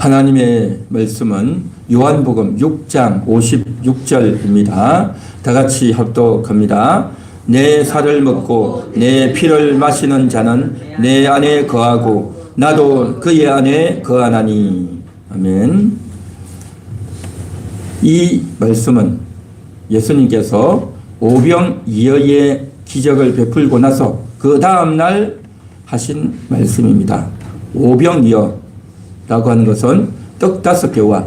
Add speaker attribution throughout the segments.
Speaker 1: 하나님의 말씀은 요한복음 6장 56절입니다. 다 같이 합독합니다. 내 살을 먹고 내 피를 마시는 자는 내 안에 거하고 나도 그의 안에 거하나니. 아멘. 이 말씀은 예수님께서 오병이어의 기적을 베풀고 나서 그 다음날 하신 말씀입니다. 오병이어라고 하는 것은 떡 5개와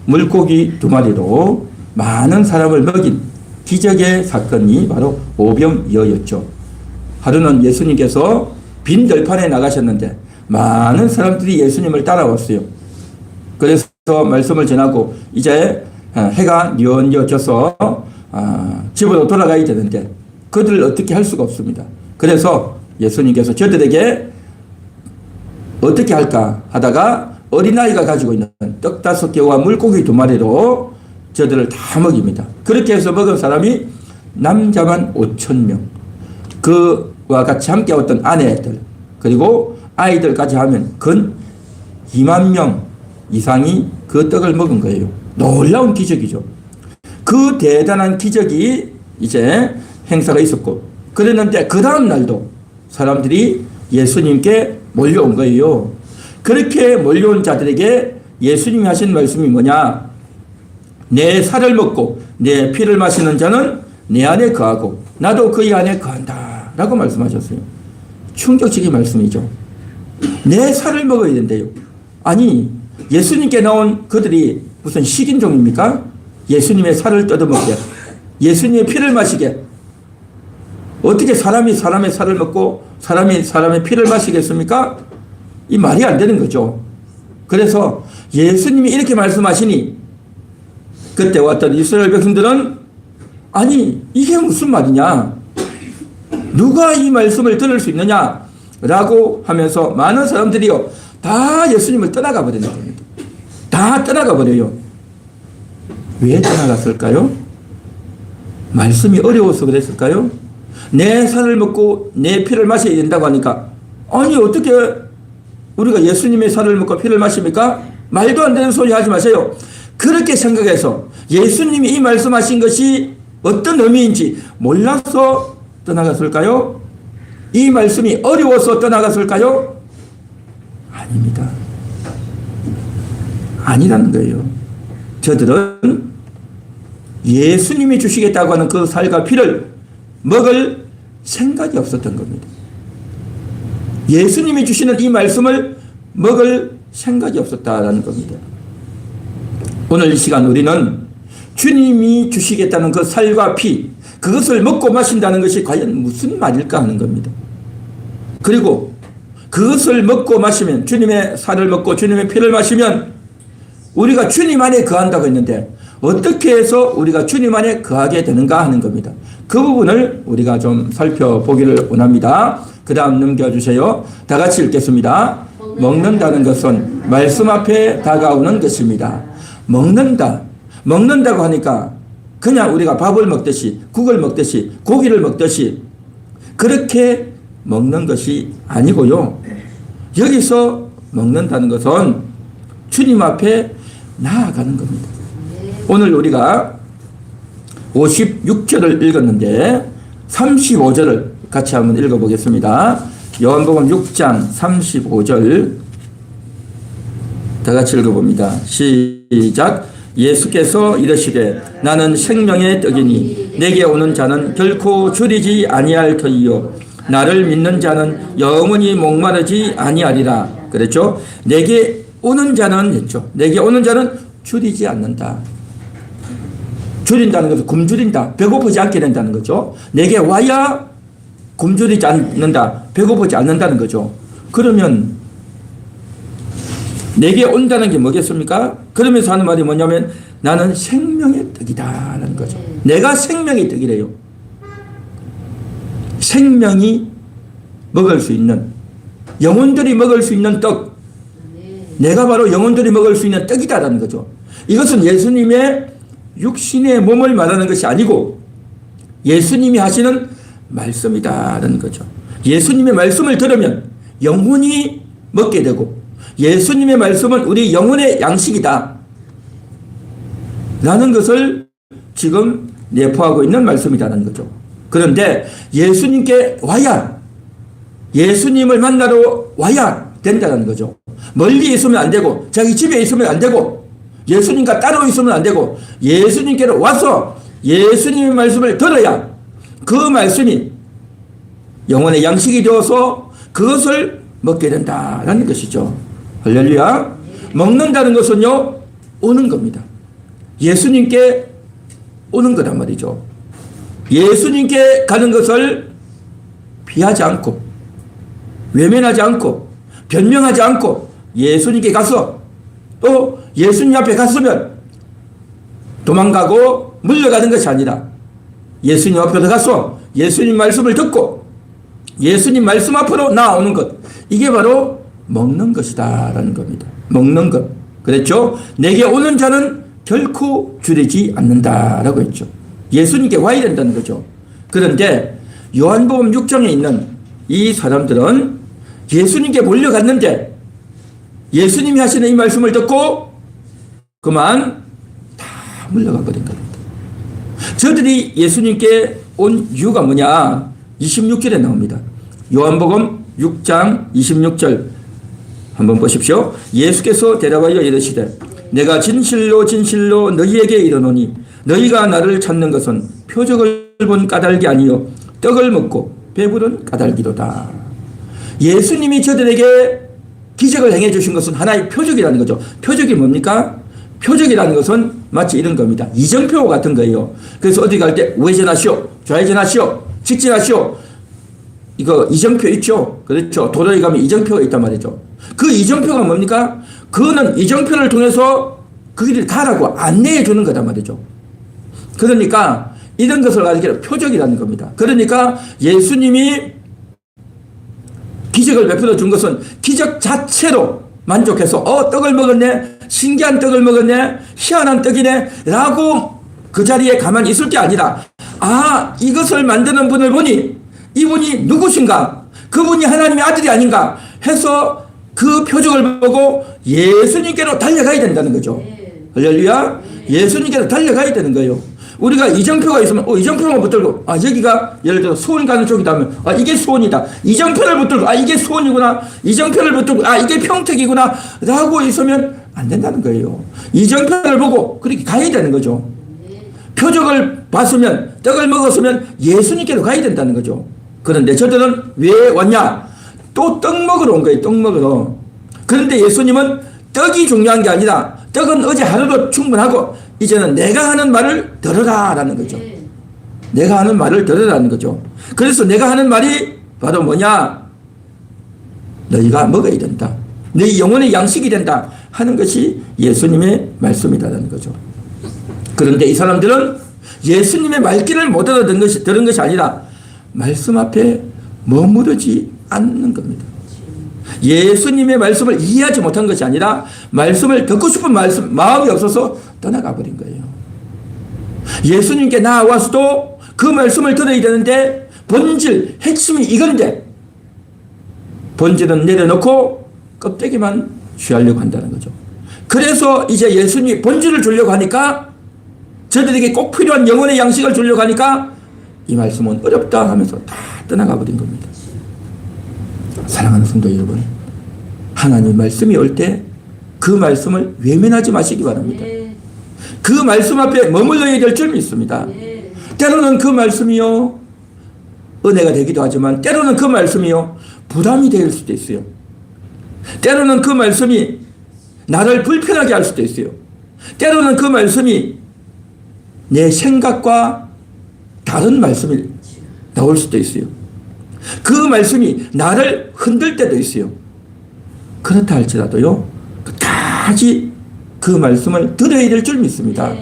Speaker 1: 물고기 2마리로 많은 사람을 먹인 기적의 사건이 바로 오병이어였죠. 하루는 예수님께서 빈 들판에 나가셨는데 많은 사람들이 예수님을 따라왔어요. 그래서 말씀을 전하고 이제 해가 뉘어져서 집으로 돌아가야 되는데 그들을 어떻게 할 수가 없습니다. 그래서 예수님께서 저들에게 어떻게 할까 하다가 어린아이가 가지고 있는 떡 5개와 물고기 2마리로 저들을 다 먹입니다. 그렇게 해서 먹은 사람이 남자만 5,000명, 그와 같이 함께 왔던 아내들 그리고 아이들까지 하면 근 2만 명 이상이 그 떡을 먹은 거예요. 놀라운 기적이죠. 그 대단한 기적이 이제 행사가 있었고, 그랬는데 그 다음 날도 사람들이 예수님께 몰려온 거예요. 그렇게 몰려온 자들에게 예수님이 하신 말씀이 뭐냐? 내 살을 먹고 내 피를 마시는 자는 내 안에 거하고 나도 그의 안에 거한다 라고 말씀하셨어요. 충격적인 말씀이죠. 내 살을 먹어야 된대요. 아니, 예수님께 나온 그들이 무슨 식인종입니까? 예수님의 살을 뜯어먹게, 예수님의 피를 마시게. 어떻게 사람이 사람의 살을 먹고 사람이 사람의 피를 마시겠습니까? 이 말이 안 되는 거죠. 그래서 예수님이 이렇게 말씀하시니 그때 왔던 이스라엘 백성들은 아니 이게 무슨 말이냐, 누가 이 말씀을 들을 수 있느냐 라고 하면서 많은 사람들이요 다 예수님을 떠나가 버리는 겁니다. 다 떠나가 버려요. 왜 떠나갔을까요? 말씀이 어려워서 그랬을까요? 내 살을 먹고 내 피를 마셔야 된다고 하니까 아니 어떻게 우리가 예수님의 살을 먹고 피를 마십니까? 말도 안 되는 소리 하지 마세요. 그렇게 생각해서 예수님이 이 말씀하신 것이 어떤 의미인지 몰라서 떠나갔을까요? 이 말씀이 어려워서 떠나갔을까요? 아닙니다. 아니라는 거예요. 저들은 예수님이 주시겠다고 하는 그 살과 피를 먹을 생각이 없었던 겁니다. 예수님이 주시는 이 말씀을 먹을 생각이 없었다라는 겁니다. 오늘 이 시간 우리는 주님이 주시겠다는 그 살과 피, 그것을 먹고 마신다는 것이 과연 무슨 말일까 하는 겁니다. 그리고 그것을 먹고 마시면, 주님의 살을 먹고 주님의 피를 마시면 우리가 주님 안에 거한다고 했는데 어떻게 해서 우리가 주님 안에 거하게 되는가 하는 겁니다. 그 부분을 우리가 좀 살펴보기를 원합니다. 그 다음 넘겨주세요. 다 같이 읽겠습니다. 먹는다는 것은 말씀 앞에 다가오는 것입니다. 먹는다고 하니까 그냥 우리가 밥을 먹듯이, 국을 먹듯이, 고기를 먹듯이 그렇게 먹는 것이 아니고요. 여기서 먹는다는 것은 주님 앞에 나아가는 겁니다. 오늘 우리가 56절을 읽었는데 35절을 같이 한번 읽어보겠습니다. 요한복음 6장 35절 다 같이 읽어봅니다. 시작. 예수께서 이르시되 나는 생명의 떡이니 내게 오는 자는 결코 줄이지 아니할 터이요 나를 믿는 자는 영원히 목마르지 아니하리라. 그랬죠? 내게 오는 자는 했죠. 내게 오는 자는 줄이지 않는다. 줄인다는 것은 굶주린다. 배고프지 않게 된다는 거죠. 내게 와야 굶주리지 않는다. 배고프지 않는다는 거죠. 그러면 내게 온다는 게 뭐겠습니까? 그러면서 하는 말이 뭐냐면 나는 생명의 떡이다 라는 거죠. 내가 생명의 떡이래요. 생명이 먹을 수 있는, 영혼들이 먹을 수 있는 떡, 내가 바로 영혼들이 먹을 수 있는 떡이다라는 거죠. 이것은 예수님의 육신의 몸을 말하는 것이 아니고 예수님이 하시는 말씀이다라는 거죠. 예수님의 말씀을 들으면 영혼이 먹게 되고 예수님의 말씀은 우리 영혼의 양식이다 라는 것을 지금 내포하고 있는 말씀이라는 거죠. 그런데 예수님께 와야, 예수님을 만나러 와야 된다는 거죠. 멀리 있으면 안 되고, 자기 집에 있으면 안 되고, 예수님과 따로 있으면 안 되고, 예수님께로 와서 예수님의 말씀을 들어야 그 말씀이 영혼의 양식이 되어서 그것을 먹게 된다라는 것이죠. 할렐루야. 먹는다는 것은요, 오는 겁니다. 예수님께 오는 거란 말이죠. 예수님께 가는 것을 피하지 않고, 외면하지 않고, 변명하지 않고 예수님께 가서, 또 예수님 앞에 갔으면 도망가고 물러가는 것이 아니라 예수님 앞에 가서 예수님 말씀을 듣고 예수님 말씀 앞으로 나오는 것, 이게 바로 먹는 것이다 라는 겁니다. 먹는 것. 그랬죠? 내게 오는 자는 결코 줄이지 않는다라고 했죠. 예수님께 와야 된다는 거죠. 그런데 요한복음 6장에 있는 이 사람들은 예수님께 몰려갔는데 예수님이 하시는 이 말씀을 듣고 그만 다 물러가 버린 겁니다. 저들이 예수님께 온 이유가 뭐냐? 26절에 나옵니다. 요한복음 6장 26절 한번 보십시오. 예수께서 대답하여 이르시되 내가 진실로 진실로 너희에게 이르노니 너희가 나를 찾는 것은 표적을 본 까닭이 아니요 떡을 먹고 배부른 까닭이로다. 예수님이 저들에게 기적을 행해 주신 것은 하나의 표적이라는 거죠. 표적이 뭡니까? 표적이라는 것은 마치 이런 겁니다. 이정표 같은 거예요. 그래서 어디 갈 때 우회전하시오, 좌회전하시오, 직진하시오. 이거 이정표 있죠? 그렇죠. 도로에 가면 이정표가 있단 말이죠. 그 이정표가 뭡니까? 그거는 이정표를 통해서 그 길을 가라고 안내해 주는 거단 말이죠. 그러니까 이런 것을 가지고 표적이라는 겁니다. 그러니까 예수님이 기적을 베풀어 준 것은 기적 자체로 만족해서 떡을 먹었네, 신기한 떡을 먹었네, 희한한 떡이네 라고 그 자리에 가만히 있을 게 아니라, 아, 이것을 만드는 분을 보니 이분이 누구신가, 그분이 하나님의 아들이 아닌가 해서 그 표적을 보고 예수님께로 달려가야 된다는 거죠. 할렐루야. 예수님께로 달려가야 되는 거예요. 우리가 이정표가 있으면 이정표만 붙들고 여기가 예를 들어 수원 가는 쪽이다 하면 이게 수원이다. 이정표를 붙들고 이게 수원이구나. 이정표를 붙들고 이게 평택이구나 라고 있으면 안 된다는 거예요. 이정표를 보고 그렇게 가야 되는 거죠. 표적을 봤으면, 떡을 먹었으면 예수님께로 가야 된다는 거죠. 그런데 저들은 왜 왔냐? 또 떡 먹으러 온 거예요. 떡 먹으러. 그런데 예수님은 떡이 중요한 게 아니라 떡은 어제 하루도 충분하고 이제는 내가 하는 말을 들으라라는 거죠. 내가 하는 말을 들으라는 거죠. 그래서 내가 하는 말이 바로 뭐냐? 너희가 먹어야 된다. 너희 영혼의 양식이 된다 하는 것이 예수님의 말씀이라는 거죠. 그런데 이 사람들은 예수님의 말귀를 못 들은 것이 아니라 말씀 앞에 머무르지 않는 겁니다. 예수님의 말씀을 이해하지 못한 것이 아니라 말씀을 듣고 싶은 마음이 없어서 떠나가 버린 거예요. 예수님께 나와서도 그 말씀을 들어야 되는데 본질, 핵심이 이건데 본질은 내려놓고 껍데기만 취하려고 한다는 거죠. 그래서 이제 예수님이 본질을 주려고 하니까, 저들에게 꼭 필요한 영혼의 양식을 주려고 하니까 이 말씀은 어렵다 하면서 다 떠나가 버린 겁니다. 사랑하는 성도 여러분, 하나님 말씀이 올 때 그 말씀을 외면하지 마시기 바랍니다. 그 말씀 앞에 머물러야 될 줄 믿습니다. 때로는 그 말씀이요 은혜가 되기도 하지만 때로는 그 말씀이요 부담이 될 수도 있어요. 때로는 그 말씀이 나를 불편하게 할 수도 있어요. 때로는 그 말씀이 내 생각과 다른 말씀이 나올 수도 있어요. 그 말씀이 나를 흔들 때도 있어요. 그렇다 할지라도요, 끝까지 그 말씀을 들어야 될 줄 믿습니다.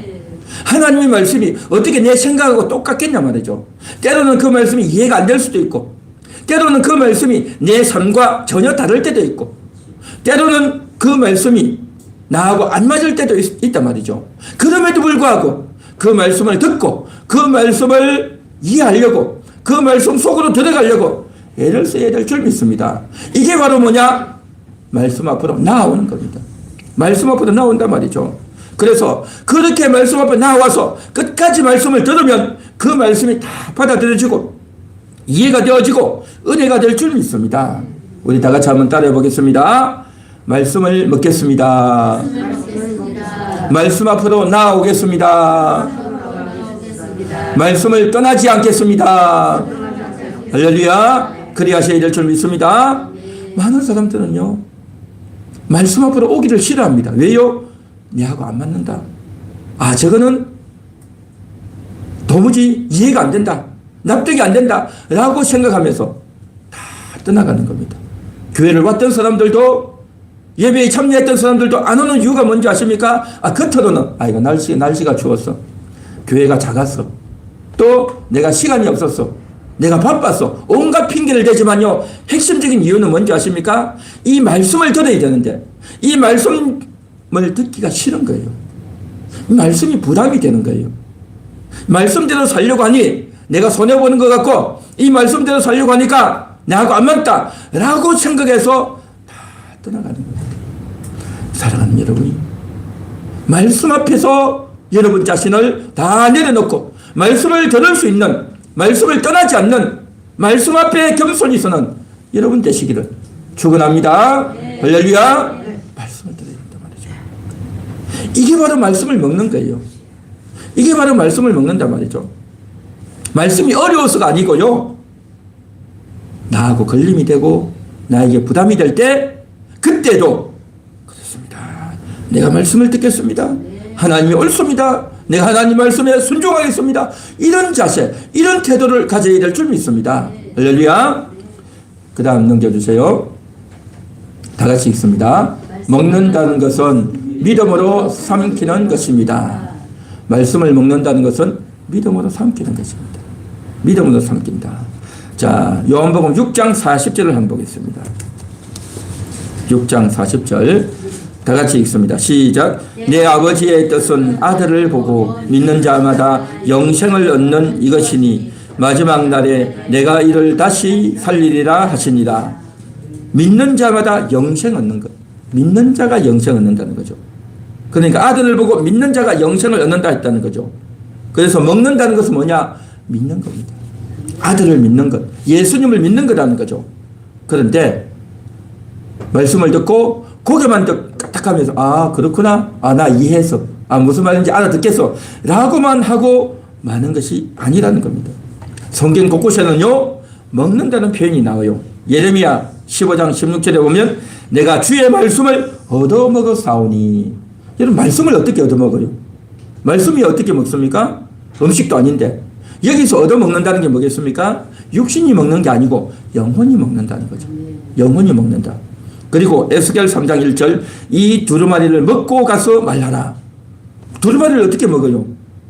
Speaker 1: 하나님의 말씀이 어떻게 내 생각하고 똑같겠냐 말이죠. 때로는 그 말씀이 이해가 안 될 수도 있고, 때로는 그 말씀이 내 삶과 전혀 다를 때도 있고, 때로는 그 말씀이 나하고 안 맞을 때도 있단 말이죠. 그럼에도 불구하고 그 말씀을 듣고 그 말씀을 이해하려고, 그 말씀 속으로 들어가려고 애를 써야 될 줄 믿습니다. 이게 바로 뭐냐? 말씀 앞으로 나오는 겁니다. 말씀 앞으로 나온단 말이죠. 그래서 그렇게 말씀 앞에 나와서 끝까지 말씀을 들으면 그 말씀이 다 받아들여지고 이해가 되어지고 은혜가 될 줄 믿습니다. 우리 다 같이 한번 따라해 보겠습니다. 말씀을 먹겠습니다. 말씀 앞으로 나오겠습니다. 말씀을 떠나지 않겠습니다. 할렐루야. 그리하셔야 될 줄 믿습니다. 많은 사람들은요, 말씀 앞으로 오기를 싫어합니다. 왜요? 내하고 안 맞는다. 아, 저거는 도무지 이해가 안 된다. 납득이 안 된다. 라고 생각하면서 다 떠나가는 겁니다. 교회를 왔던 사람들도, 예배에 참여했던 사람들도 안 오는 이유가 뭔지 아십니까? 아, 겉으로는, 아, 이거 날씨가 추웠어. 교회가 작았어. 또 내가 시간이 없었어. 내가 바빴어. 온갖 핑계를 대지만요, 핵심적인 이유는 뭔지 아십니까? 이 말씀을 들어야 되는데 이 말씀을 듣기가 싫은 거예요. 이 말씀이 부담이 되는 거예요. 말씀대로 살려고 하니 내가 손해보는 것 같고, 이 말씀대로 살려고 하니까 나하고 안 맞다 라고 생각해서 다 떠나가는 겁니다. 사랑하는 여러분이 말씀 앞에서 여러분 자신을 다 내려놓고 말씀을 들을 수 있는, 말씀을 떠나지 않는, 말씀 앞에 겸손히 서는 여러분 되시기를 축원합니다. 할렐루야. 말씀을 들어야 된단 말이죠. 이게 바로 말씀을 먹는 거예요. 이게 바로 말씀을 먹는단 말이죠. 말씀이 어려워서가 아니고요, 나하고 걸림이 되고 나에게 부담이 될 때, 그때도 그렇습니다. 내가 말씀을 듣겠습니다. 하나님이 옳습니다. 내가 하나님 말씀에 순종하겠습니다. 이런 자세, 이런 태도를 가져야 될 줄 믿습니다. 할렐루야. 그 다음 넘겨주세요. 다 같이 읽습니다. 먹는다는 것은 믿음으로 삼키는 것입니다. 말씀을 먹는다는 것은 믿음으로 삼키는 것입니다. 믿음으로 삼킨다. 자, 요한복음 6장 40절을 한번 보겠습니다. 6장 40절 다 같이 읽습니다. 시작. 내 아버지의 뜻은 아들을 보고 믿는 자마다 영생을 얻는 이것이니 마지막 날에 내가 이를 다시 살리리라 하시니라. 믿는 자마다 영생 얻는 것. 믿는 자가 영생 얻는다는 거죠. 그러니까 아들을 보고 믿는 자가 영생을 얻는다 했다는 거죠. 그래서 먹는다는 것은 뭐냐? 믿는 겁니다. 아들을 믿는 것, 예수님을 믿는 거라는 거죠. 그런데 말씀을 듣고 고개만 딱 하면서, 아, 그렇구나. 아, 나 이해했어. 아, 무슨 말인지 알아듣겠어. 라고만 하고 마는 것이 아니라는 겁니다. 성경 곳곳에는요, 먹는다는 표현이 나와요. 예레미야 15장 16절에 보면 내가 주의 말씀을 얻어먹어 싸우니. 여러분, 말씀을 어떻게 얻어먹어요? 말씀이 어떻게 먹습니까? 음식도 아닌데. 여기서 얻어먹는다는 게 뭐겠습니까? 육신이 먹는 게 아니고 영혼이 먹는다는 거죠. 영혼이 먹는다. 그리고 에스겔 3장 1절 이 두루마리를 먹고 가서 말하라. 두루마리를 어떻게 먹어요?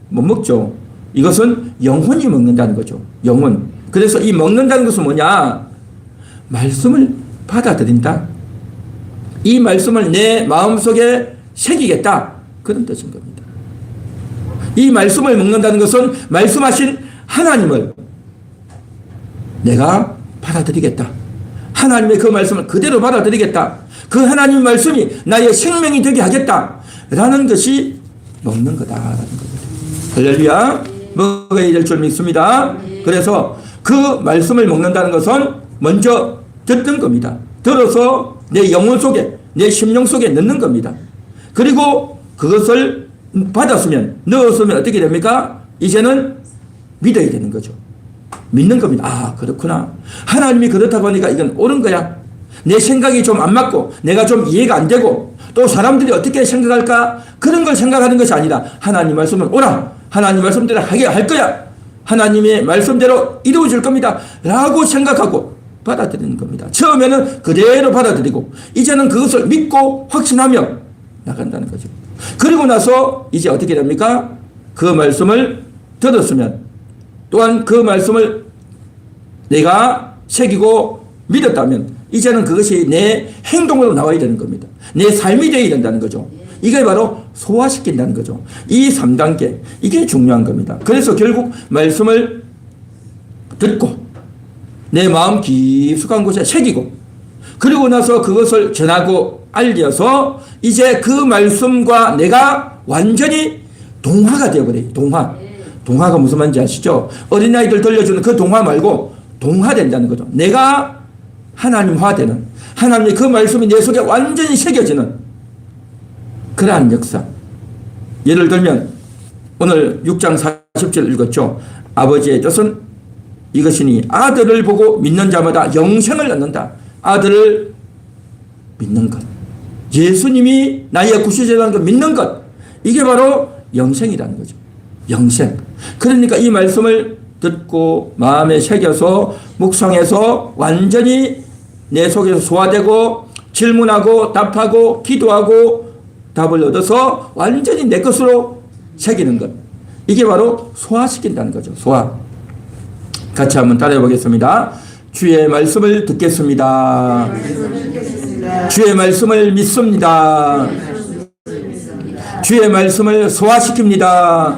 Speaker 1: 못 먹죠. 이것은 영혼이 먹는다는 거죠. 영혼. 그래서 이 먹는다는 것은 뭐냐? 말씀을 받아들인다. 이 말씀을 내 마음속에 새기겠다. 그런 뜻인 겁니다. 이 말씀을 먹는다는 것은 말씀하신 하나님을 내가 받아들이겠다. 하나님의 그 말씀을 그대로 받아들이겠다. 그 하나님의 말씀이 나의 생명이 되게 하겠다. 라는 것이 먹는 거다라는 겁니다. 할렐루야. 먹어야 될 줄 믿습니다. 그래서 그 말씀을 먹는다는 것은 먼저 듣는 겁니다. 들어서 내 영혼 속에, 내 심령 속에 넣는 겁니다. 그리고 그것을 받았으면, 넣었으면 어떻게 됩니까? 이제는 믿어야 되는 거죠. 믿는 겁니다. 아, 그렇구나. 하나님이 그렇다고 하니까 이건 옳은 거야. 내 생각이 좀 안 맞고 내가 좀 이해가 안 되고 또 사람들이 어떻게 생각할까? 그런 걸 생각하는 것이 아니라 하나님 말씀은 옳아. 하나님 말씀대로 하게 할 거야. 하나님의 말씀대로 이루어질 겁니다. 라고 생각하고 받아들이는 겁니다. 처음에는 그대로 받아들이고 이제는 그것을 믿고 확신하며 나간다는 거죠. 그리고 나서 이제 어떻게 됩니까? 그 말씀을 들었으면 또한 그 말씀을 내가 새기고 믿었다면 이제는 그것이 내 행동으로 나와야 되는 겁니다. 내 삶이 되어야 된다는 거죠. 이게 바로 소화시킨다는 거죠. 이 3단계, 이게 중요한 겁니다. 그래서 결국 말씀을 듣고 내 마음 깊숙한 곳에 새기고 그리고 나서 그것을 전하고 알려서 이제 그 말씀과 내가 완전히 동화가 되어버려요. 동화. 동화가 무슨 말인지 아시죠? 어린아이들 들려주는 그 동화 말고 동화된다는 거죠. 내가 하나님화되는, 하나님의 그 말씀이 내 속에 완전히 새겨지는 그러한 역사. 예를 들면 오늘 6장 40절 읽었죠. 아버지의 뜻은 이것이니 아들을 보고 믿는 자마다 영생을 얻는다. 아들을 믿는 것. 예수님이 나의 구세주라는 걸 믿는 것. 이게 바로 영생이라는 거죠. 영생. 그러니까 이 말씀을 듣고 마음에 새겨서 묵상해서 완전히 내 속에서 소화되고 질문하고 답하고 기도하고 답을 얻어서 완전히 내 것으로 새기는 것. 이게 바로 소화시킨다는 거죠. 소화. 같이 한번 따라해 보겠습니다. 주의 말씀을 듣겠습니다. 주의 말씀을 믿습니다. 주의 말씀을 소화시킵니다.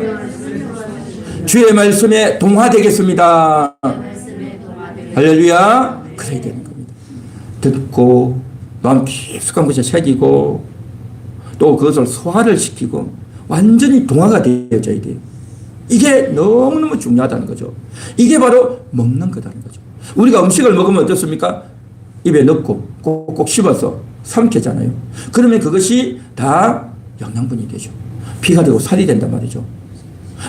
Speaker 1: 주의 말씀에 동화되겠습니다. 할렐루야. 그래야 되는 겁니다. 듣고 마음 깊숙한 곳에 새기고 또 그것을 소화를 시키고 완전히 동화가 되어져야 돼요. 이게 너무너무 중요하다는 거죠. 이게 바로 먹는 거다는 거죠. 우리가 음식을 먹으면 어떻습니까? 입에 넣고 꼭꼭 씹어서 삼키잖아요. 그러면 그것이 다 영양분이 되죠. 피가 되고 살이 된단 말이죠.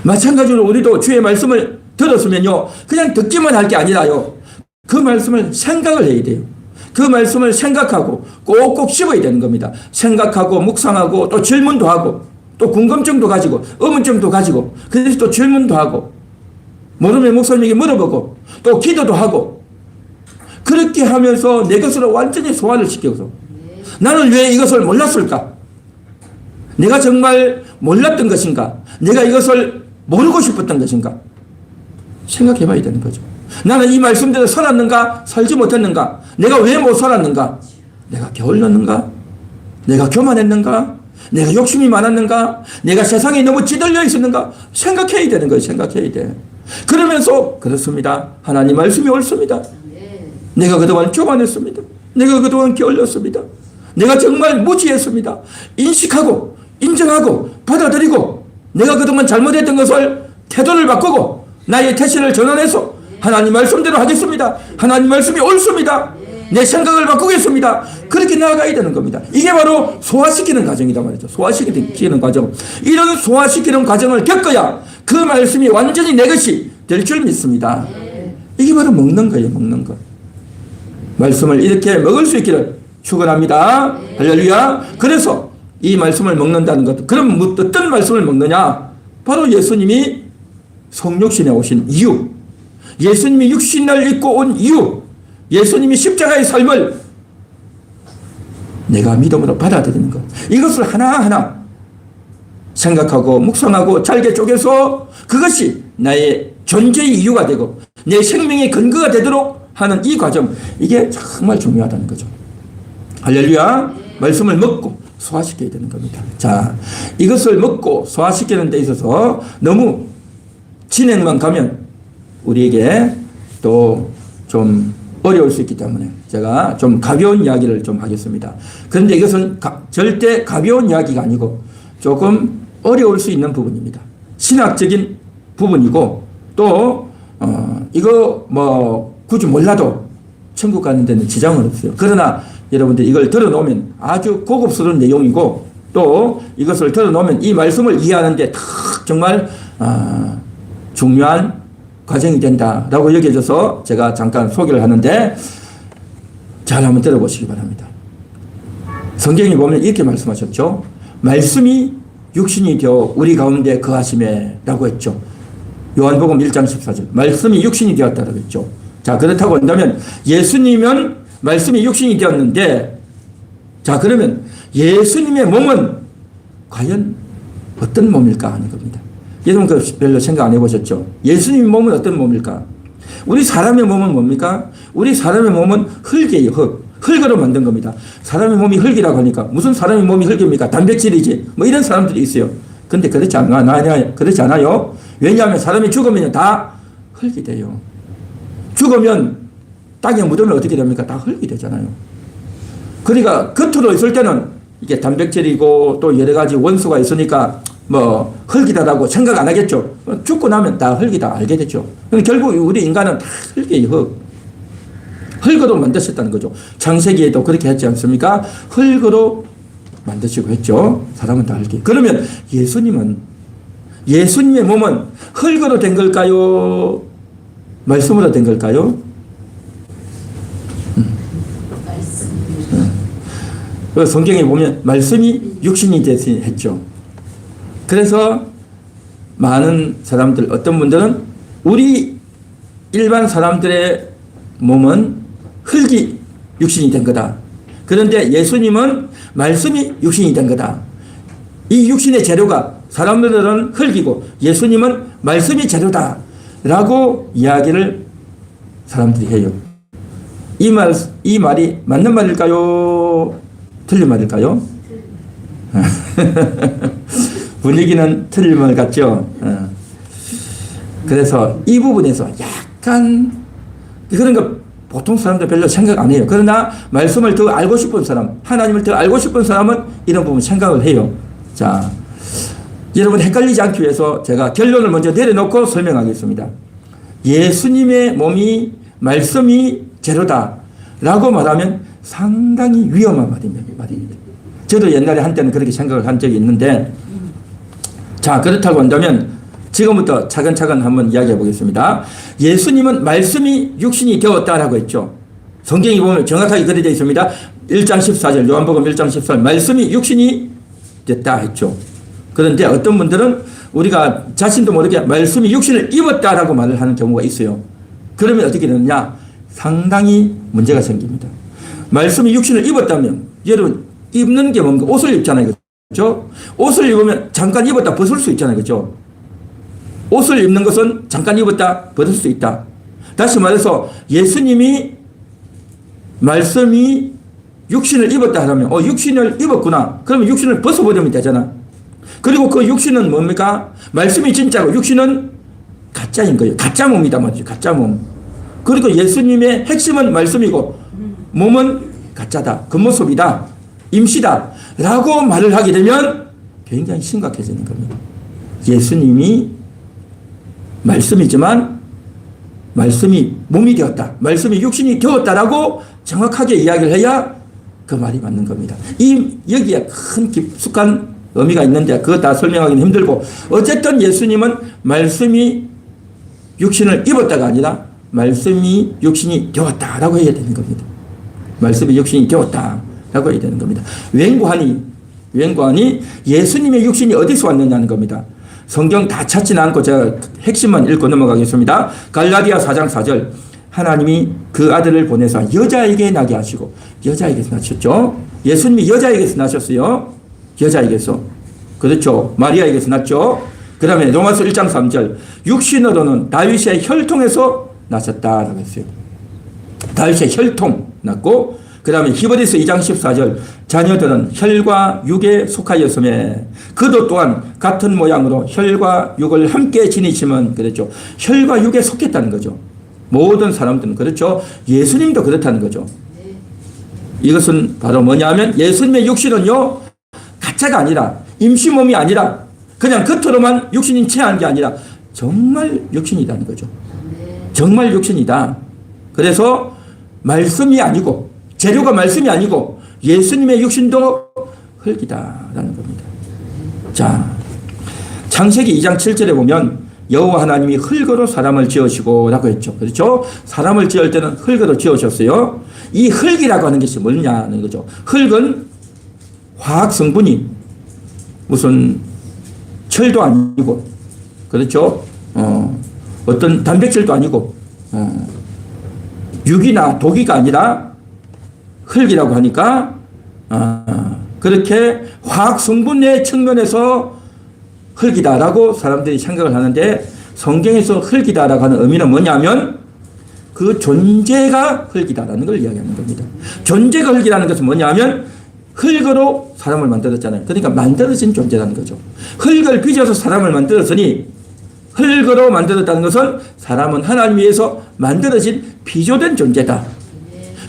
Speaker 1: 마찬가지로 우리도 주의 말씀을 들었으면요, 그냥 듣기만 할 게 아니라요, 그 말씀을 생각을 해야 돼요. 그 말씀을 생각하고 꼭꼭 씹어야 되는 겁니다. 생각하고 묵상하고 또 질문도 하고 또 궁금증도 가지고 의문점도 가지고 그래서 또 질문도 하고 모르면 목사님에게 물어보고 또 기도도 하고 그렇게 하면서 내 것으로 완전히 소화를 시켜서 나는 왜 이것을 몰랐을까? 내가 정말 몰랐던 것인가? 내가 이것을 모르고 싶었던 것인가? 생각해 봐야 되는 거죠. 나는 이 말씀대로 살았는가? 살지 못했는가? 내가 왜 못 살았는가? 내가 게을렀는가? 내가 교만했는가? 내가 욕심이 많았는가? 내가 세상에 너무 찌들려 있었는가? 생각해야 되는 거예요. 생각해야 돼. 그러면서 그렇습니다. 하나님 말씀이 옳습니다. 내가 그동안 교만했습니다. 내가 그동안 게을렀습니다. 내가 정말 무지했습니다. 인식하고 인정하고 받아들이고 내가 그동안 잘못했던 것을 태도를 바꾸고 나의 태신을 전환해서 하나님 말씀대로 하겠습니다. 하나님 말씀이 옳습니다. 내 생각을 바꾸겠습니다. 그렇게 나아가야 되는 겁니다. 이게 바로 소화시키는 과정이다 말이죠. 소화시키는 과정. 이런 소화시키는 과정을 겪어야 그 말씀이 완전히 내 것이 될 줄 믿습니다. 이게 바로 먹는 거예요. 먹는 거. 말씀을 이렇게 먹을 수 있기를 축원합니다. 할렐루야. 그래서 이 말씀을 먹는다는 것. 그럼 어떤 말씀을 먹느냐? 바로 예수님이 성육신에 오신 이유, 예수님이 육신을 입고 온 이유, 예수님이 십자가의 삶을 내가 믿음으로 받아들이는 것. 이것을 하나하나 생각하고 묵상하고 잘게 쪼개서 그것이 나의 존재의 이유가 되고 내 생명의 근거가 되도록 하는 이 과정, 이게 정말 중요하다는 거죠. 할렐루야. 말씀을 먹고 소화시켜야 되는 겁니다. 자, 이것을 먹고 소화시키는 데 있어서 너무 진행만 가면 우리에게 또 좀 어려울 수 있기 때문에 제가 좀 가벼운 이야기를 좀 하겠습니다. 그런데 이것은 절대 가벼운 이야기가 아니고 조금 어려울 수 있는 부분입니다. 신학적인 부분이고 또 이거 뭐 굳이 몰라도 천국 가는 데는 지장은 없어요. 그러나 여러분들 이걸 들어놓으면 아주 고급스러운 내용이고 또 이것을 들어놓으면 이 말씀을 이해하는데 정말 중요한 과정이 된다라고 여겨져서 제가 잠깐 소개를 하는데 잘 한번 들어보시기 바랍니다. 성경에 보면 이렇게 말씀하셨죠. 말씀이 육신이 되어 우리 가운데 거하심에 라고 했죠. 요한복음 1장 14절. 말씀이 육신이 되었다라고 했죠. 자, 그렇다고 한다면 예수님은 말씀이 육신이 되었는데, 자, 그러면 예수님의 몸은 과연 어떤 몸일까 하는 겁니다. 여러분 그 별로 생각 안 해보셨죠? 예수님 몸은 어떤 몸일까? 우리 사람의 몸은 뭡니까? 우리 사람의 몸은 흙이에요. 흙으로 만든 겁니다. 사람의 몸이 흙이라고 하니까 무슨 사람의 몸이 흙입니까? 단백질이지. 뭐 이런 사람들이 있어요. 근데 그렇지 않아요. 그렇지 않아요. 왜냐하면 사람이 죽으면 다 흙이 돼요. 죽으면 땅에 묻으면 어떻게 됩니까? 다 흙이 되잖아요. 그러니까 겉으로 있을 때는 이게 단백질이고 또 여러 가지 원소가 있으니까 뭐 흙이다라고 생각 안 하겠죠. 죽고 나면 다 흙이다 알게 되죠. 근데 결국 우리 인간은 다 흙이에요. 흙으로 만드셨다는 거죠. 창세기에도 그렇게 했지 않습니까? 흙으로 만드시고 했죠. 사람은 다 흙이. 그러면 예수님의 몸은 흙으로 된 걸까요? 말씀으로 된 걸까요? 성경에 보면 말씀이 육신이 되시 했죠. 그래서 많은 사람들, 어떤 분들은 우리 일반 사람들의 몸은 흙이 육신이 된 거다. 그런데 예수님은 말씀이 육신이 된 거다. 이 육신의 재료가 사람들은 흙이고 예수님은 말씀이 재료다. 라고 이야기를 사람들이 해요. 이 말이 맞는 말일까요? 틀린 말일까요? 분위기는 틀린 말 같죠? 그래서 이 부분에서 약간, 그러니까 보통 사람들 별로 생각 안 해요. 그러나 말씀을 더 알고 싶은 사람, 하나님을 더 알고 싶은 사람은 이런 부분 생각을 해요. 자, 여러분 헷갈리지 않기 위해서 제가 결론을 먼저 내려놓고 설명하겠습니다. 예수님의 몸이 말씀이 재료다 라고 말하면 상당히 위험한 말입니다. 저도 옛날에 한때는 그렇게 생각을 한 적이 있는데, 자, 그렇다고 한다면 지금부터 차근차근 한번 이야기해 보겠습니다. 예수님은 말씀이 육신이 되었다라고 했죠. 성경에 보면 정확하게 그려져 있습니다. 1장 14절, 요한복음 1장 14절, 말씀이 육신이 됐다 했죠. 그런데 어떤 분들은 우리가 자신도 모르게 말씀이 육신을 입었다라고 말을 하는 경우가 있어요. 그러면 어떻게 되느냐? 상당히 문제가 생깁니다. 말씀이 육신을 입었다면, 여러분, 입는 게 뭔가 옷을 입잖아요. 그렇죠? 옷을 입으면 잠깐 입었다 벗을 수 있잖아요. 그렇죠? 옷을 입는 것은 잠깐 입었다 벗을 수 있다. 다시 말해서 예수님이 말씀이 육신을 입었다 하면 육신을 입었구나. 그러면 육신을 벗어버리면 되잖아. 그리고 그 육신은 뭡니까? 말씀이 진짜고 육신은 가짜인 거예요. 가짜 몸이다 말이죠. 가짜 몸. 그리고 예수님의 핵심은 말씀이고 몸은 가짜다. 겉모습이다. 임시다. 라고 말을 하게 되면 굉장히 심각해지는 겁니다. 예수님이 말씀이지만 말씀이 몸이 되었다. 말씀이 육신이 되었다라고 정확하게 이야기를 해야 그 말이 맞는 겁니다. 여기에 큰 깊숙한 의미가 있는데 그거 다 설명하기는 힘들고, 어쨌든 예수님은 말씀이 육신을 입었다가 아니라 말씀이 육신이 되었다라고 해야 되는 겁니다. 말씀이 육신이 되었다라고 해야 되는 겁니다. 웬고하니 예수님의 육신이 어디서 왔느냐는 겁니다. 성경 다 찾지는 않고 제가 핵심만 읽고 넘어가겠습니다. 갈라디아 4장 4절, 하나님이 그 아들을 보내서 여자에게 나게 하시고, 여자에게서 나셨죠. 예수님이 여자에게서 나셨어요. 여자에게서. 그렇죠. 마리아에게서 났죠. 그 다음에 로마서 1장 3절, 육신으로는 다윗의 혈통에서 나셨다라고 했어요. 다윗의 혈통 났고, 그 다음에 히브리서 2장 14절, 자녀들은 혈과 육에 속하였음에 그도 또한 같은 모양으로 혈과 육을 함께 지니시면, 그랬죠. 혈과 육에 속했다는 거죠. 모든 사람들은. 그렇죠. 예수님도 그렇다는 거죠. 이것은 바로 뭐냐면 예수님의 육신은요, 가짜가 아니라, 임시 몸이 아니라, 그냥 겉으로만 육신인 체한 게 아니라 정말 육신이라는 거죠. 정말 육신이다. 그래서 말씀이 아니고, 재료가 말씀이 아니고 예수님의 육신도 흙이다라는 겁니다. 자, 창세기 2장 7절에 보면 여호와 하나님이 흙으로 사람을 지으시고 라고 했죠. 그렇죠? 사람을 지을 때는 흙으로 지으셨어요. 이 흙이라고 하는 것이 뭐냐는 거죠. 흙은 화학 성분이 무슨 철도 아니고, 그렇죠? 어떤 단백질도 아니고, 육이나 독이가 아니라 흙이라고 하니까, 그렇게 화학 성분의 측면에서 흙이다라고 사람들이 생각을 하는데, 성경에서 흙이다라고 하는 의미는 뭐냐면 그 존재가 흙이다라는 걸 이야기하는 겁니다. 존재가 흙이라는 것은 뭐냐면 흙으로 사람을 만들었잖아요. 그러니까 만들어진 존재라는 거죠. 흙을 빚어서 사람을 만들었으니, 흙으로 만들었다는 것은 사람은 하나님에 의해서 만들어진 비조된 존재다.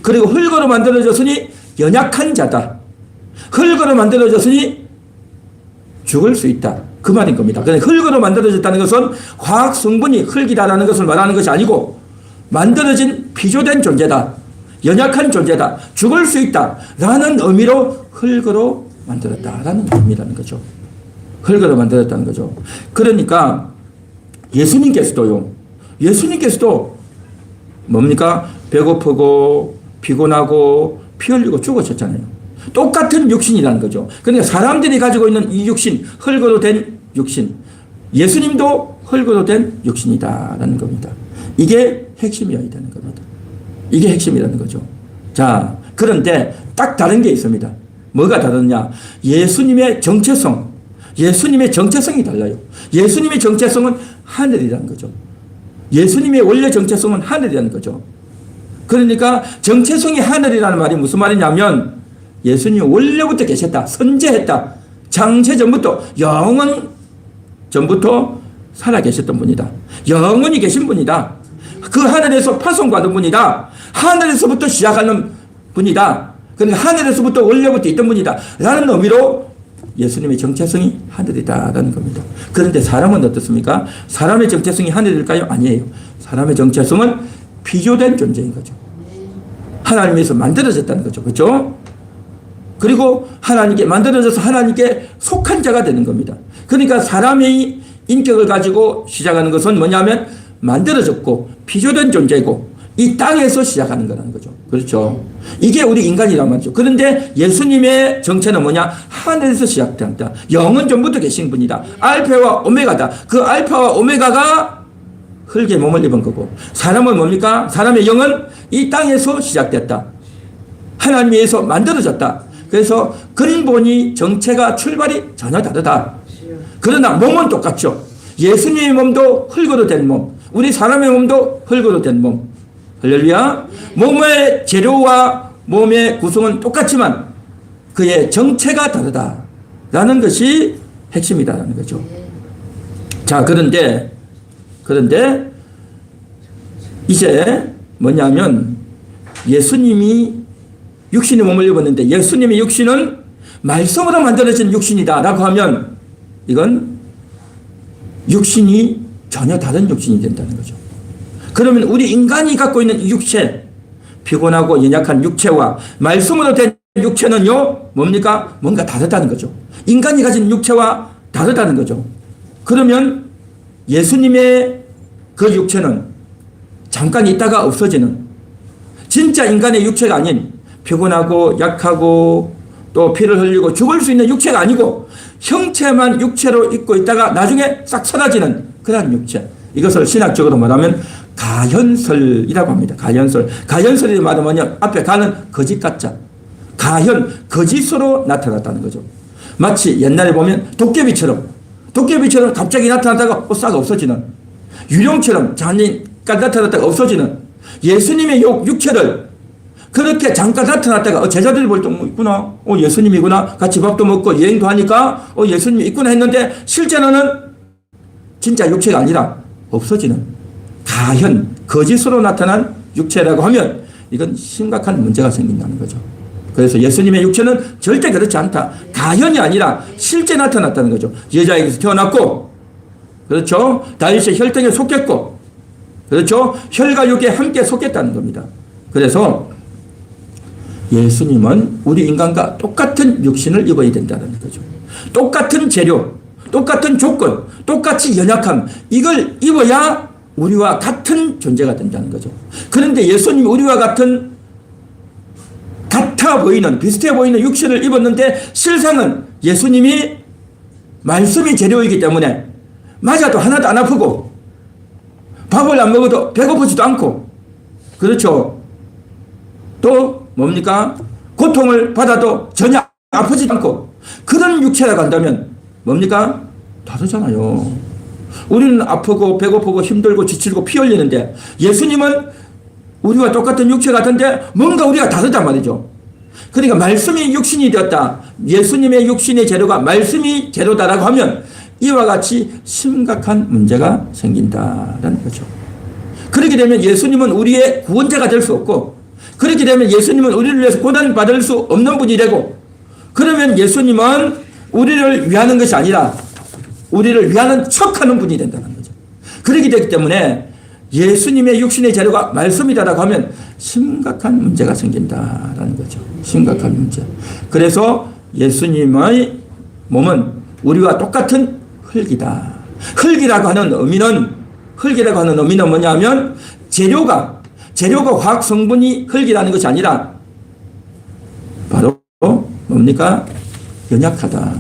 Speaker 1: 그리고 흙으로 만들어졌으니 연약한 자다. 흙으로 만들어졌으니 죽을 수 있다. 그 말인 겁니다. 그러니까 흙으로 만들어졌다는 것은 화학 성분이 흙이다라는 것을 말하는 것이 아니고 만들어진 피조된 존재다. 연약한 존재다. 죽을 수 있다. 라는 의미로 흙으로 만들었다라는 의미라는 거죠. 흙으로 만들었다는 거죠. 그러니까 예수님께서도 뭡니까? 배고프고 피곤하고 피 흘리고 죽으셨잖아요. 똑같은 육신이라는 거죠. 그러니까 사람들이 가지고 있는 이 육신, 흙으로 된 육신, 예수님도 흙으로 된 육신이다라는 겁니다. 이게 핵심이어야 되는 겁니다. 이게 핵심이라는 거죠. 자, 그런데 딱 다른 게 있습니다. 뭐가 다르냐? 예수님의 정체성이 달라요. 예수님의 정체성은 하늘이라는 거죠. 예수님의 원래 정체성은 하늘이라는 거죠. 그러니까 정체성이 하늘이라는 말이 무슨 말이냐면 예수님이 원래부터 계셨다. 선재했다. 창세 전부터 영원 전부터 살아 계셨던 분이다. 영원히 계신 분이다. 그 하늘에서 파송받은 분이다. 하늘에서부터 시작하는 분이다. 그러니까 하늘에서부터 원래부터 있던 분이다. 라는 의미로 예수님의 정체성이 하늘이다라는 겁니다. 그런데 사람은 어떻습니까? 사람의 정체성이 하늘일까요? 아니에요. 사람의 정체성은 피조된 존재인 거죠. 하나님에서 만들어졌다는 거죠. 그렇죠? 그리고 하나님께 만들어져서 하나님께 속한 자가 되는 겁니다. 그러니까 사람의 인격을 가지고 시작하는 것은 뭐냐면 만들어졌고 피조된 존재고 이 땅에서 시작하는 거라는 거죠. 그렇죠? 이게 우리 인간이란 말이죠. 그런데 예수님의 정체는 뭐냐? 하늘에서 시작된다. 영은 전부터 계신 분이다. 알파와 오메가다. 그 알파와 오메가가 흙에 몸을 입은 거고 사람은 뭡니까? 사람의 영은 이 땅에서 시작됐다. 하나님에 의해서 만들어졌다. 그래서 근본이 정체가 출발이 전혀 다르다. 그러나 몸은 똑같죠. 예수님의 몸도 흙으로 된 몸, 우리 사람의 몸도 흙으로 된 몸. 할렐루야. 몸의 재료와 몸의 구성은 똑같지만 그의 정체가 다르다라는 것이 핵심이다라는 거죠. 자, 그런데 이제 뭐냐면 예수님이 육신의 몸을 입었는데 예수님의 육신은 말씀으로 만들어진 육신이다라고 하면 이건 육신이 전혀 다른 육신이 된다는 거죠. 그러면 우리 인간이 갖고 있는 이 육체, 피곤하고 연약한 육체와 말씀으로 된 육체는요, 뭡니까? 뭔가 다르다는 거죠. 인간이 가진 육체와 다르다는 거죠. 그러면 예수님의 그 육체는 잠깐 있다가 없어지는 진짜 인간의 육체가 아닌 피곤하고 약하고 또 피를 흘리고 죽을 수 있는 육체가 아니고 형체만 육체로 입고 있다가 나중에 싹 사라지는 그런 육체. 이것을 신학적으로 말하면 가현설이라고 합니다. 가현설이라는 말은 뭐냐? 앞에 가는 거짓 가짜. 가현, 거짓으로 나타났다는 거죠. 마치 옛날에 보면 도깨비처럼 갑자기 나타났다가 싹 없어지는, 유령처럼 잠깐 나타났다가 없어지는 예수님의 육체를 그렇게 잠깐 나타났다가 제자들이 볼 때 있구나. 예수님이구나. 같이 밥도 먹고 여행도 하니까 예수님이 있구나 했는데 실제로는 진짜 육체가 아니라 없어지는 가현, 거짓으로 나타난 육체라고 하면 이건 심각한 문제가 생긴다는 거죠. 그래서 예수님의 육체는 절대 그렇지 않다. 가현이 아니라 실제 나타났다는 거죠. 여자에게서 태어났고, 그렇죠? 다윗의 혈통에 속했고, 그렇죠? 혈과 육에 함께 속했다는 겁니다. 그래서 예수님은 우리 인간과 똑같은 육신을 입어야 된다는 거죠. 똑같은 재료, 똑같은 조건, 똑같이 연약함, 이걸 입어야 우리와 같은 존재가 된다는 거죠. 그런데 예수님이 우리와 같은 같아 보이는, 비슷해 보이는 육신을 입었는데 실상은 예수님이 말씀이 재료이기 때문에 맞아도 하나도 안 아프고 밥을 안 먹어도 배고프지도 않고, 그렇죠? 또 뭡니까? 고통을 받아도 전혀 아프지도 않고 그런 육체라고 한다면 뭡니까? 다르잖아요. 우리는 아프고 배고프고 힘들고 지치고 피 흘리는데 예수님은 우리와 똑같은 육체 같은데 뭔가 우리가 다르단 말이죠. 그러니까 말씀이 육신이 되었다. 예수님의 육신의 재료가 말씀이 재료다라고 하면 이와 같이 심각한 문제가 생긴다라는 거죠. 그렇게 되면 예수님은 우리의 구원자가 될 수 없고 그렇게 되면 예수님은 우리를 위해서 고난받을 수 없는 분이 되고, 그러면 예수님은 우리를 위하는 것이 아니라 우리를 위하는 척하는 분이 된다는 거죠. 그렇게 되기 때문에 예수님의 육신의 재료가 말씀이다라고 하면 심각한 문제가 생긴다라는 거죠. 심각한 문제. 그래서 예수님의 몸은 우리와 똑같은 흙이다. 흙이라고 하는 의미는 뭐냐면 재료가 화학 성분이 흙이라는 것이 아니라 바로 뭡니까? 연약하다.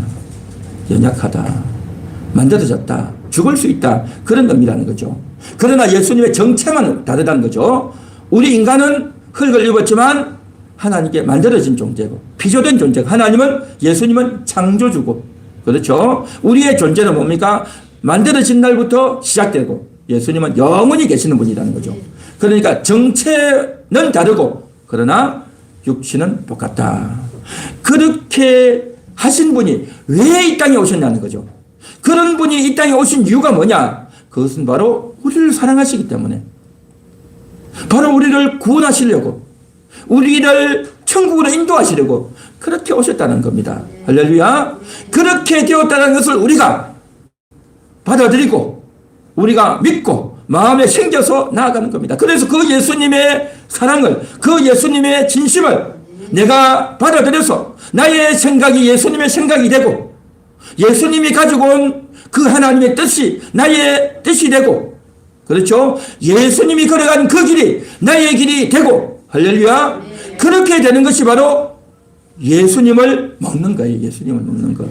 Speaker 1: 만들어졌다. 죽을 수 있다. 그런 의미라는 거죠. 그러나 예수님의 정체만 다르다는 거죠. 우리 인간은 흙을 입었지만 하나님께 만들어진 존재고 피조된 존재고, 예수님은 창조주고, 그렇죠. 우리의 존재는 뭡니까? 만들어진 날부터 시작되고 예수님은 영원히 계시는 분이라는 거죠. 그러니까 정체는 다르고 그러나 육신은 똑같다. 그렇게 하신 분이 왜 이 땅에 오셨냐는 거죠. 그런 분이 이 땅에 오신 이유가 뭐냐? 그것은 바로 우리를 사랑하시기 때문에, 바로 우리를 구원하시려고, 우리를 천국으로 인도하시려고 그렇게 오셨다는 겁니다. 할렐루야. 그렇게 되었다는 것을 우리가 받아들이고 우리가 믿고 마음에 생겨서 나아가는 겁니다. 그래서 그 예수님의 사랑을, 그 예수님의 진심을 내가 받아들여서 나의 생각이 예수님의 생각이 되고, 예수님이 가지고 온 그 하나님의 뜻이 나의 뜻이 되고, 그렇죠. 예수님이 걸어간 그 길이 나의 길이 되고, 할렐루야. 그렇게 되는 것이 바로 예수님을 먹는 거예요. 예수님을 먹는 거.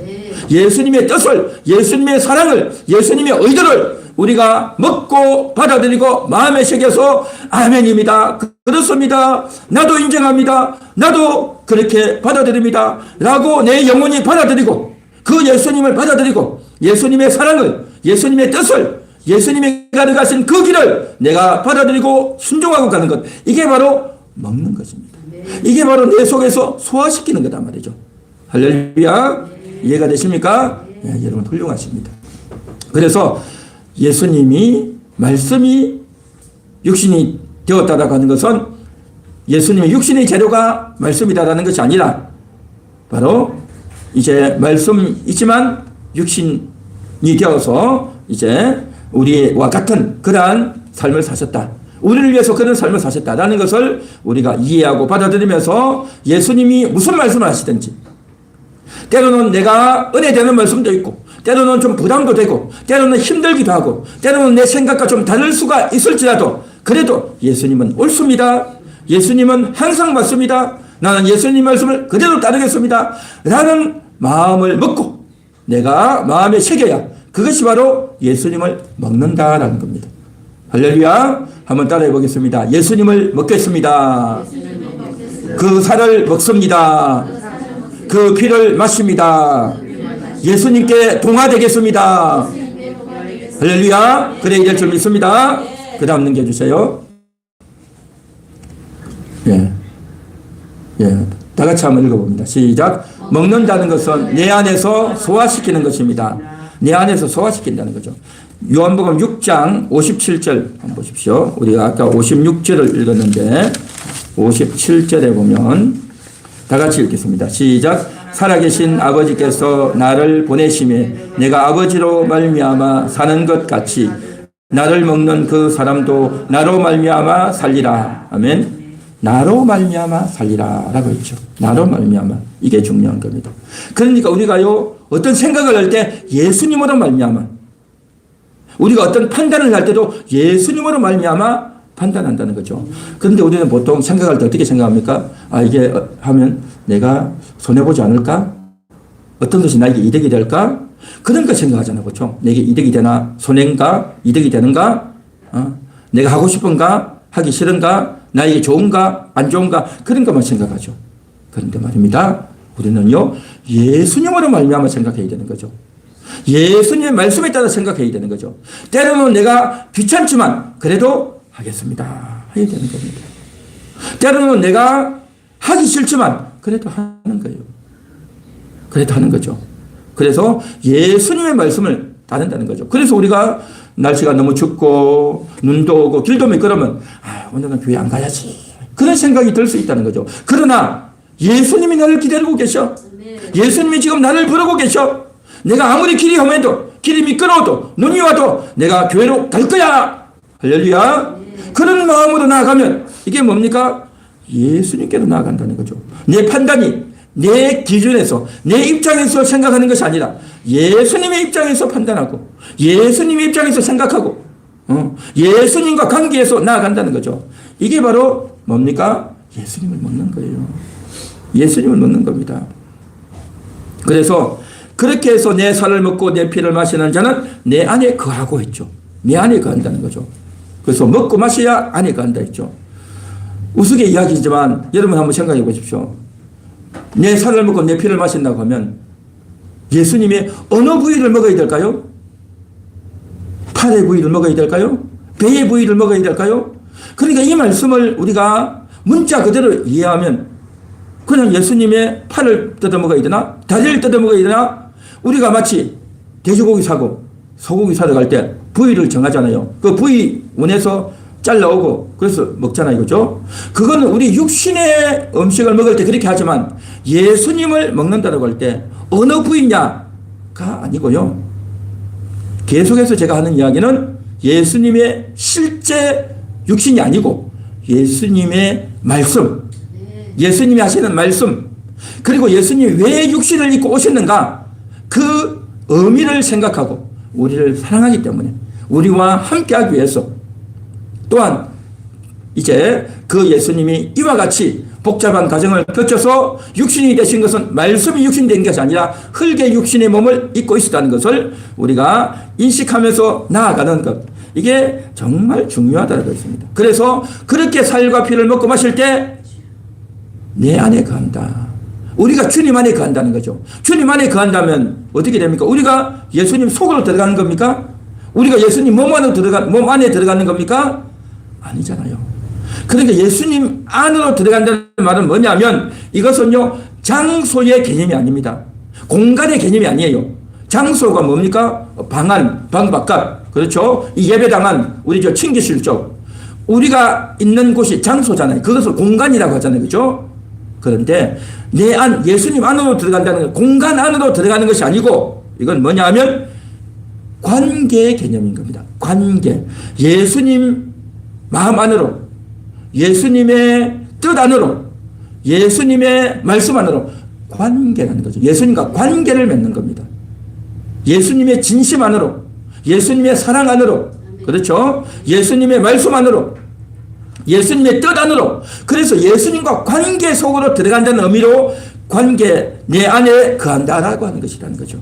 Speaker 1: 예수님의 뜻을, 예수님의 사랑을, 예수님의 의도를 우리가 먹고 받아들이고 마음에 새겨서 아멘입니다. 그렇습니다. 나도 인정합니다. 나도 그렇게 받아들입니다. 라고 내 영혼이 받아들이고 그 예수님을 받아들이고 예수님의 사랑을, 예수님의 뜻을, 예수님이 가져가신 그 길을 내가 받아들이고 순종하고 가는 것. 이게 바로 먹는 것입니다. 이게 바로 내 속에서 소화시키는 거단 말이죠. 할렐루야. 이해가 되십니까? 네, 여러분 훌륭하십니다. 그래서 예수님이 말씀이 육신이 되었다라고 하는 것은 예수님의 육신의 재료가 말씀이다라는 것이 아니라 바로 이제 말씀이지만 육신이 되어서 이제 우리와 같은 그러한 삶을 사셨다. 우리를 위해서 그런 삶을 사셨다라는 것을 우리가 이해하고 받아들이면서 예수님이 무슨 말씀을 하시든지, 때로는 내가 은혜되는 말씀도 있고 때로는 좀 부담도 되고 때로는 힘들기도 하고 때로는 내 생각과 좀 다를 수가 있을지라도 그래도 예수님은 옳습니다. 예수님은 항상 맞습니다. 나는 예수님 말씀을 그대로 따르겠습니다. 라는 마음을 먹고 내가 마음에 새겨야 그것이 바로 예수님을 먹는다라는 겁니다. 할렐루야. 한번 따라해 보겠습니다. 예수님을 먹겠습니다. 그 살을 먹습니다. 그 피를 마십니다. 예수님께 동화되겠습니다. 할렐루야. 그래 될 줄 믿습니다. 그 다음 넘겨주세요. 다 같이 한번 읽어봅니다. 시작. 먹는다는 것은 내 안에서 소화시키는 것입니다. 내 안에서 소화시킨다는 거죠. 요한복음 6장 57절 한번 보십시오. 우리가 아까 56절을 읽었는데 57절에 보면 다 같이 읽겠습니다. 시작. 살아계신 아버지께서 나를 보내심에 내가 아버지로 말미암아 사는 것 같이 나를 먹는 그 사람도 나로 말미암아 살리라. 아멘. 나로 말미암아 살리라 라고 했죠. 나로 말미암아. 이게 중요한 겁니다. 그러니까 우리가요 어떤 생각을 할 때 예수님으로 말미암아, 우리가 어떤 판단을 할 때도 예수님으로 말미암아 판단한다는 거죠. 그런데 우리는 보통 생각할 때 어떻게 생각합니까? 아, 이게 하면 내가 손해보지 않을까? 어떤 것이 나에게 이득이 될까? 그런 거 생각하잖아, 보통. 내게 이득이 되나? 손해인가? 이득이 되는가? 내가 하고 싶은가? 하기 싫은가? 나에게 좋은가? 안 좋은가? 그런 것만 생각하죠. 그런데 말입니다. 우리는요, 예수님으로 말미암아 생각해야 되는 거죠. 예수님의 말씀에 따라 생각해야 되는 거죠. 때로는 내가 귀찮지만 그래도 하겠습니다. 해야 되는 겁니다. 때로는 내가 하기 싫지만 그래도 하는 거예요. 그래도 하는 거죠. 그래서 예수님의 말씀을 따른다는 거죠. 그래서 우리가 날씨가 너무 춥고 눈도 오고 길도 미끄러우면 오늘은 교회 안 가야지. 그런 생각이 들 수 있다는 거죠. 그러나 예수님이 나를 기다리고 계셔. 예수님이 지금 나를 부르고 계셔. 내가 아무리 길이 험해도 길이 미끄러워도 눈이 와도 내가 교회로 갈 거야. 할렐루야. 그런 마음으로 나아가면 이게 뭡니까? 예수님께로 나아간다는 거죠. 내 판단이 내 기준에서 내 입장에서 생각하는 것이 아니라 예수님의 입장에서 판단하고 예수님의 입장에서 생각하고 예수님과 관계에서 나아간다는 거죠. 이게 바로 뭡니까? 예수님을 먹는 거예요. 예수님을 먹는 겁니다. 그래서 그렇게 해서 내 살을 먹고 내 피를 마시는 자는 내 안에 거하고 있죠. 내 안에 거한다는 거죠. 그래서 먹고 마셔야 안에 거한다 했죠. 우스개 이야기지만 여러분 한번 생각해 보십시오. 내 살을 먹고 내 피를 마신다고 하면 예수님의 어느 부위를 먹어야 될까요? 팔의 부위를 먹어야 될까요? 배의 부위를 먹어야 될까요? 그러니까 이 말씀을 우리가 문자 그대로 이해하면 그냥 예수님의 팔을 뜯어 먹어야 되나? 다리를 뜯어 먹어야 되나? 우리가 마치 돼지고기 사고 소고기 사러 갈 때 부위를 정하잖아요. 그 부위 원해서 잘라오고 그래서 먹잖아요. 그죠? 그거는 우리 육신의 음식을 먹을 때 그렇게 하지만 예수님을 먹는다고 할 때 어느 부위냐가 아니고요. 계속해서 제가 하는 이야기는 예수님의 실제 육신이 아니고 예수님의 말씀, 예수님이 하시는 말씀, 그리고 예수님이 왜 육신을 입고 오셨는가 그 의미를 생각하고 우리를 사랑하기 때문에 우리와 함께하기 위해서 또한 이제 그 예수님이 이와 같이 복잡한 과정을 거쳐서 육신이 되신 것은 말씀이 육신이 된 것이 아니라 흙의 육신의 몸을 입고 있었다는 것을 우리가 인식하면서 나아가는 것. 이게 정말 중요하다고 했습니다. 그래서 그렇게 살과 피를 먹고 마실 때 내 안에 거한다. 우리가 주님 안에 거한다는 거죠. 주님 안에 거한다면 어떻게 됩니까? 우리가 예수님 속으로 들어가는 겁니까? 우리가 예수님 몸 안에 들어가는 겁니까? 아니잖아요. 그러니까 예수님 안으로 들어간다는 말은 뭐냐면 이것은요 장소의 개념이 아닙니다. 공간의 개념이 아니에요. 장소가 뭡니까? 방 안, 방 바깥. 그렇죠? 이 예배당은 우리 저 친기실 쪽. 우리가 있는 곳이 장소잖아요. 그것을 공간이라고 하잖아요. 그렇죠? 그런데 내 안, 예수님 안으로 들어간다는 건 공간 안으로 들어가는 것이 아니고 이건 뭐냐 하면 관계의 개념인 겁니다. 관계. 예수님 마음 안으로, 예수님의 뜻 안으로, 예수님의 말씀 안으로 관계라는 거죠. 예수님과 관계를 맺는 겁니다. 예수님의 진심 안으로, 예수님의 사랑 안으로, 그렇죠? 예수님의 말씀 안으로, 예수님의 뜻 안으로. 그래서 예수님과 관계 속으로 들어간다는 의미로 관계, 내 안에 거한다라고 하는 것이라는 거죠.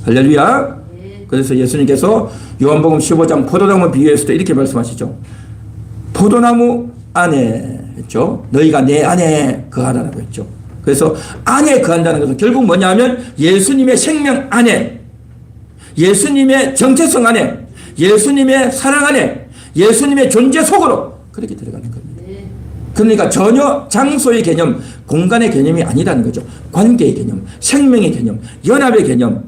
Speaker 1: 할렐루야. 그래서 예수님께서 요한복음 15장 포도나무 비유에서도 이렇게 말씀하시죠. 포도나무 안에 했죠. 너희가 내 안에 거하라고 했죠. 그래서 안에 거한다는 것은 결국 뭐냐 하면 예수님의 생명 안에, 예수님의 정체성 안에, 예수님의 사랑 안에, 예수님의 존재 속으로 그렇게 들어가는 겁니다. 그러니까 전혀 장소의 개념, 공간의 개념이 아니라는 거죠. 관계의 개념, 생명의 개념, 연합의 개념,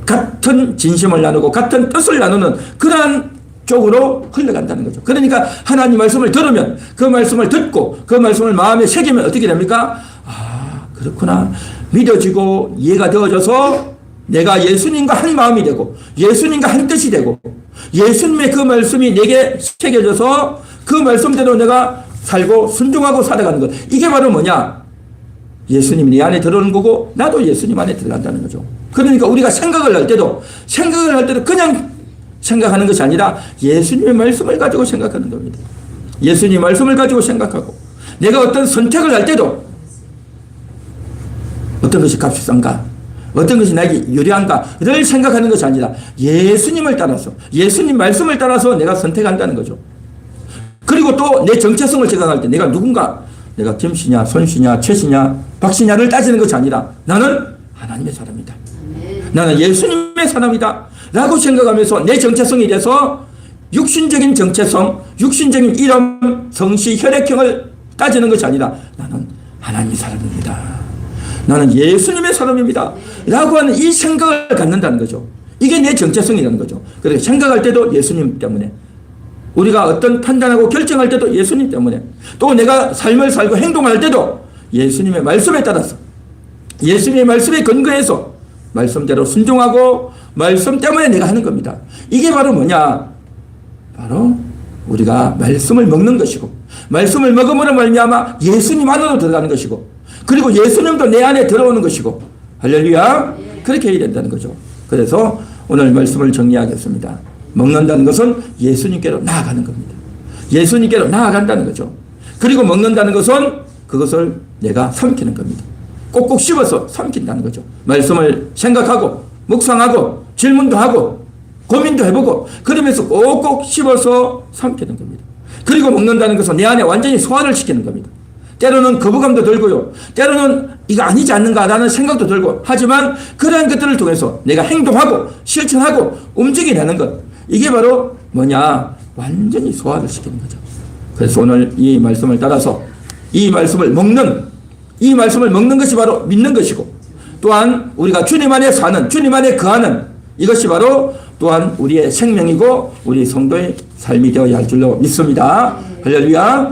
Speaker 1: 같은 진심을 나누고 같은 뜻을 나누는 그러한 쪽으로 흘러간다는 거죠. 그러니까 하나님 말씀을 들으면 그 말씀을 듣고 그 말씀을 마음에 새기면 어떻게 됩니까? 아, 그렇구나. 믿어지고 이해가 되어져서 내가 예수님과 한 마음이 되고 예수님과 한 뜻이 되고 예수님의 그 말씀이 내게 새겨져서 그 말씀대로 내가 살고 순종하고 살아가는 것. 이게 바로 뭐냐? 예수님이 내 안에 들어오는 거고 나도 예수님 안에 들어간다는 거죠. 그러니까 우리가 생각을 할 때도 그냥 생각하는 것이 아니라 예수님의 말씀을 가지고 생각하는 겁니다. 예수님의 말씀을 가지고 생각하고 내가 어떤 선택을 할 때도 어떤 것이 값이 싼가, 어떤 것이 나에게 유리한가를 생각하는 것이 아니라 예수님을 따라서, 예수님 말씀을 따라서 내가 선택한다는 거죠. 그리고 또 내 정체성을 생각할 때 내가 누군가, 내가 김씨냐 손씨냐 최씨냐 박씨냐를 따지는 것이 아니라 나는 하나님의 사람이다. 나는 예수님의 사람이다 라고 생각하면서 내 정체성에 대해서 육신적인 정체성, 육신적인 이름, 성씨, 혈액형을 따지는 것이 아니라 나는 하나님의 사람입니다. 나는 예수님의 사람입니다 라고 하는 이 생각을 갖는다는 거죠. 이게 내 정체성이라는 거죠. 그래서 생각할 때도 예수님 때문에, 우리가 어떤 판단하고 결정할 때도 예수님 때문에, 또 내가 삶을 살고 행동할 때도 예수님의 말씀에 따라서, 예수님의 말씀에 근거해서 말씀대로 순종하고 말씀 때문에 내가 하는 겁니다. 이게 바로 뭐냐? 바로 우리가 말씀을 먹는 것이고, 말씀을 먹음으로 말미암아 예수님 안으로 들어가는 것이고, 그리고 예수님도 내 안에 들어오는 것이고, 할렐루야. 그렇게 해야 된다는 거죠. 그래서 오늘 말씀을 정리하겠습니다. 먹는다는 것은 예수님께로 나아가는 겁니다. 예수님께로 나아간다는 거죠. 그리고 먹는다는 것은 그것을 내가 삼키는 겁니다. 꼭꼭 씹어서 삼킨다는 거죠. 말씀을 생각하고 묵상하고 질문도 하고 고민도 해보고 그러면서 꼭꼭 씹어서 삼키는 겁니다. 그리고 먹는다는 것은 내 안에 완전히 소화를 시키는 겁니다. 때로는 거부감도 들고요. 때로는 이거 아니지 않는가라는 생각도 들고, 하지만 그러한 것들을 통해서 내가 행동하고 실천하고 움직이는 것, 이게 바로 뭐냐? 완전히 소화를 시키는 거죠. 그래서 오늘 이 말씀을 따라서 이 말씀을 먹는 것이 바로 믿는 것이고, 또한 우리가 주님 안에 사는, 주님 안에 거하는 이것이 바로 또한 우리의 생명이고 우리 성도의 삶이 되어야 할 줄로 믿습니다. 할렐루야.